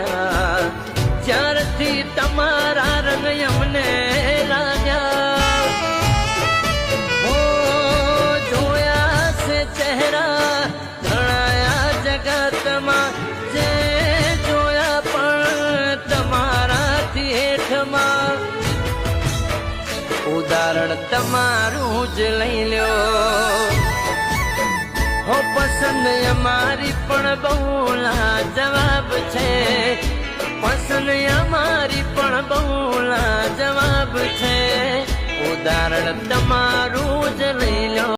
જોયા જ્યારથી તમારા રંગ અમને લાગ્યા ઓ જોયા છે ચહેરા ઘણાયા જગતમાં જે જોયા પણ તમારાથી હેઠમાં ઉદાહરણ તમારું જ લઈ લ્યો હો પસંદ અમારી પણ બહુ લાજવાબ છે પસંદ અમારી પણ બહુ લાજવાબ છે ઉદાહરણ તમારું જ લઈ લો